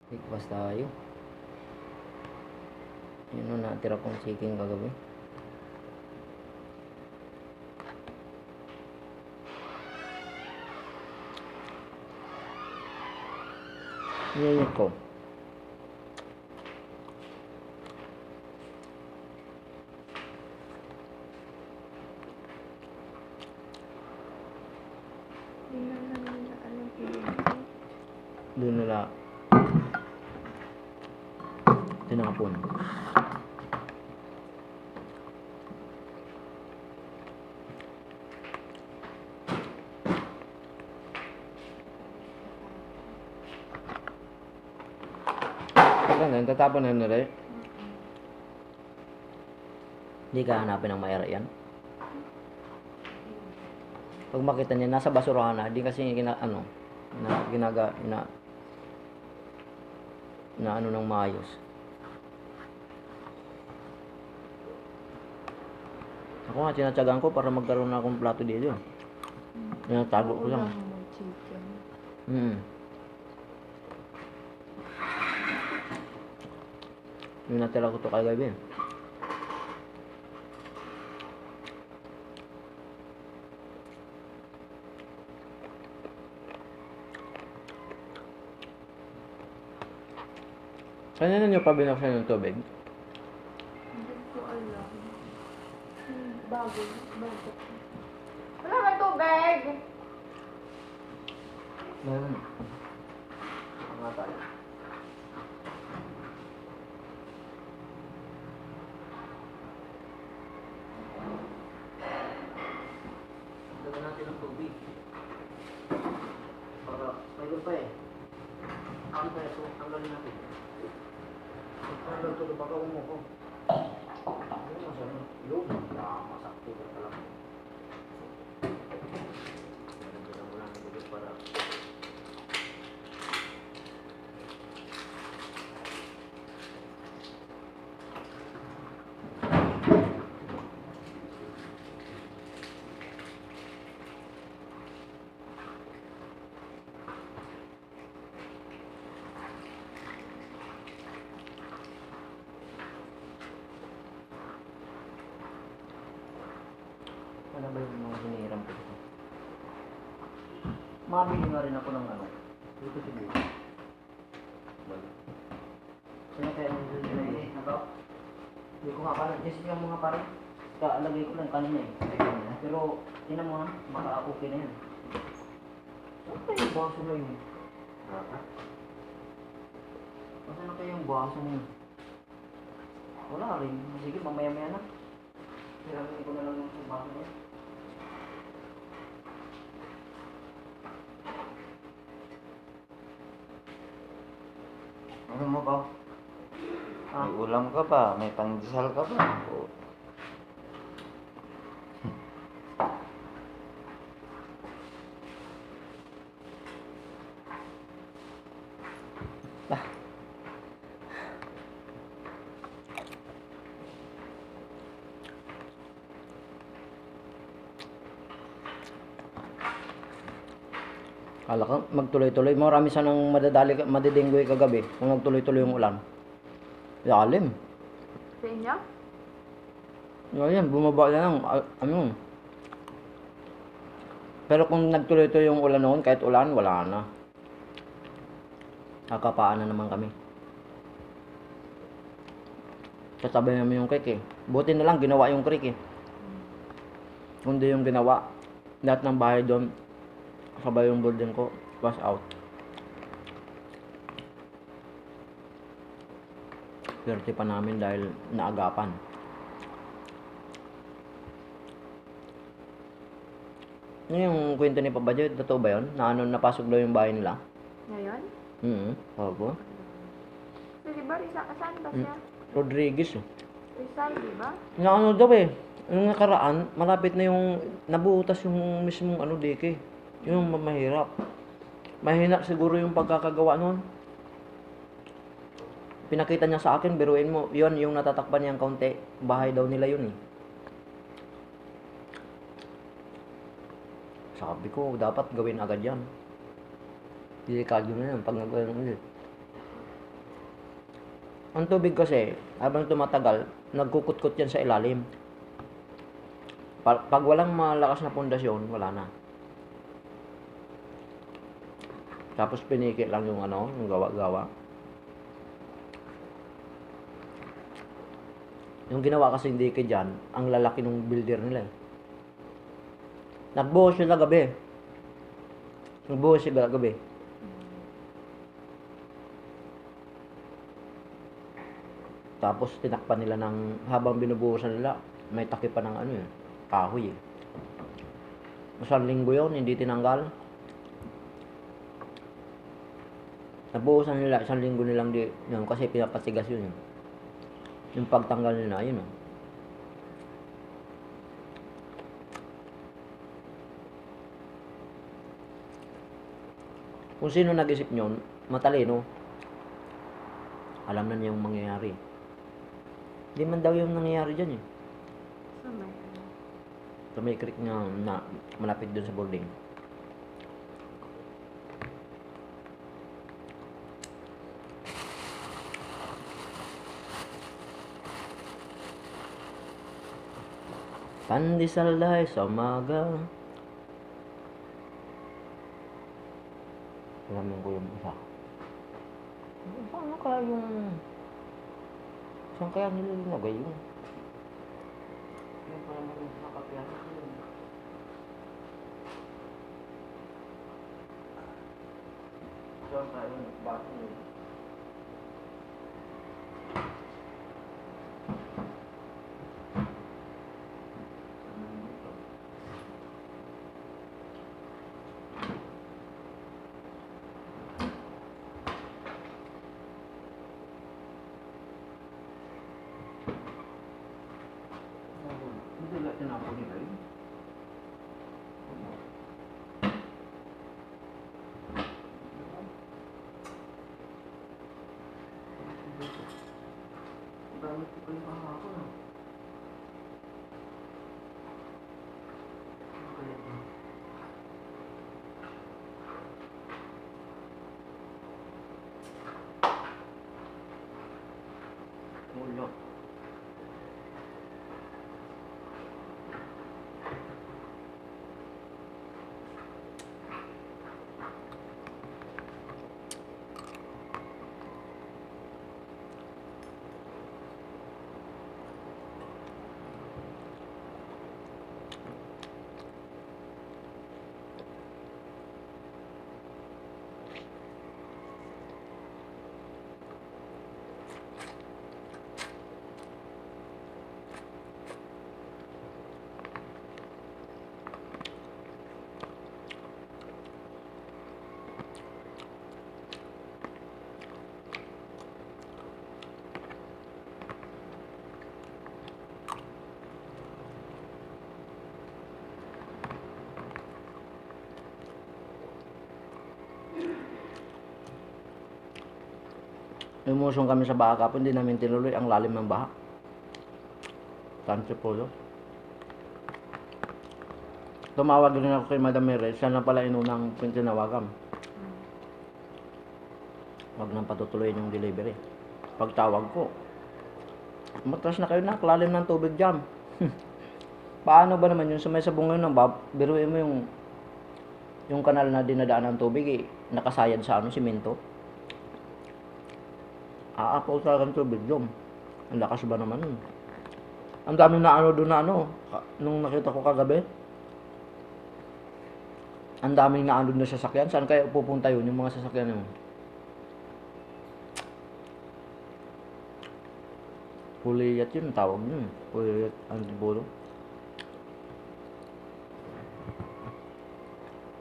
Breakfast tayo. Yun o, natira kong chicken kagabi. Yun ko. Doon nila tinapon. Ganun, tatapon na nila. Hindi ka hanapin ng mayara yan. Pag makita niya, nasa basurahan na, di kasi na ano ng maayos. Ako nga, tinatsagaan ko para magkaroon na akong plato dito. Tinatago ko lang. Yung natira ko to kagabi. Kanina nyo pa binuksan yung tubig? Hindi ko alam. Bago. Wala ka tubig! Meron. Mga tayo. Dagan natin ng tubig. Para, mayroon pa eh. Ang peso, tanggalin natin. Tanggal ito, baka umuko. Ano masama? Yun, masakto ka pala. Nagdagan mo lang ng tubig para ano ba yung mga hinihiram ko dito? Mabili nga rin ako ng ano. Dito siguro. Sino kaya nung dito na ba? Hindi ko nga pala. Just yung mga pare. Kaalagay ko lang kanina eh. Pero, tinan mo ha. Baka okay na yan. Saan kayo yung baso na yun? Saan na kayo yung baso na yun? Wala rin. Sige, mamaya-maya na. Hiramin ko na lang yung baso na yun. Ano mo ba? Ah. May ulam ka ba? May pandesal ka ba? O, Bah. Kala ka magtuloy-tuloy. Marami sanang madidinggoy kagabi kung nagtuloy-tuloy yung ulan. Lalim. Sa inyo? Ngayon, bumaba na lang. Ano? Pero kung nagtuloy-tuloy yung ulan noon, kahit ulan, wala na. Kakapaan na naman kami. Kasabay namin yung creek eh. Buti na lang, ginawa yung creek eh. Kundi yung ginawa. Lahat ng bahay doon, sabay yung building ko, was out. Swerte pa namin dahil naagapan. Ano yung kwento ni Papa Joy? Totoo ba yun? Na ano, napasok daw yung bahay nila? Ngayon? Opo. So, di ba, saan ba siya? Rodriguez eh. Rizal, di ba? Na ano daw eh. Yung nakaraan, malapit na yung nabutas yung mismong ano deke. Yung mahirap. Mahina siguro yung pagkakagawa nun. Pinakita niya sa akin, biruin mo, yun yung natatakpan niyang kaunti. Bahay daw nila yun eh. Sabi ko, dapat gawin agad yan. Delikado na yan pag nagawin ulit. Ang tubig kasi, habang tumatagal, nagkukut-kut yan sa ilalim. Pag walang malakas na pundasyon, wala na. Tapos piniki lang yung ano, yung gawa-gawa. Yung ginawa kasi hindi dike dyan, ang lalaki ng builder nila eh. Nagbuhos sila gabi. Nagbuhos sila gabi. Tapos tinakpan nila ng, habang binubuhusan nila, may takip pa ng ano eh, kahoy eh. Isang linggo yun, hindi tinanggal. Nabuhusan nila, isang linggo nilang di, yun, kasi pinapatigas yun. Yung pagtanggal nila, yun oh. Kung sino nag-isip nyon, matalino. Alam na niya yung mangyayari. Hindi man daw yung nangyayari dyan eh. So, may Sa may creek na malapit dun sa boarding. Pandesal dahil sa umaga. Alamin ko yung isa. Saan kaya yung... Saan kaya nilalagay yun? Yung parang nakapiyano yun. Saan kaya yung baso yun? Hindi lang tinapon nila yun. Gamit ko pa yung kahapon ah. Ulo. Lumusong kami sa baha kapon, hindi namin tinuloy ang lalim ng baha. Antipolo. Tumawag rin ako kay Madam Mire, siya na pala inunang tinawagan. Wag nang patutuloyin yung delivery. Pagtawag ko, matras na kayo na, lalim ng tubig dyan. Paano ba naman yung sumay sa bunga ng bab? Biruin mo yung kanal na dinadaan ng tubig eh, nakasayad sa ano, simento. Aapaw sa akin tubig dyan. Ang lakas ba naman yun? Ang daming na ano doon na ano, nung nakita ko kagabi. Ang daming na ano na sasakyan. Saan kaya pupunta yun, yung mga sasakyan yun? Puliyat yun, tawag yun. Puliyat Antipolo.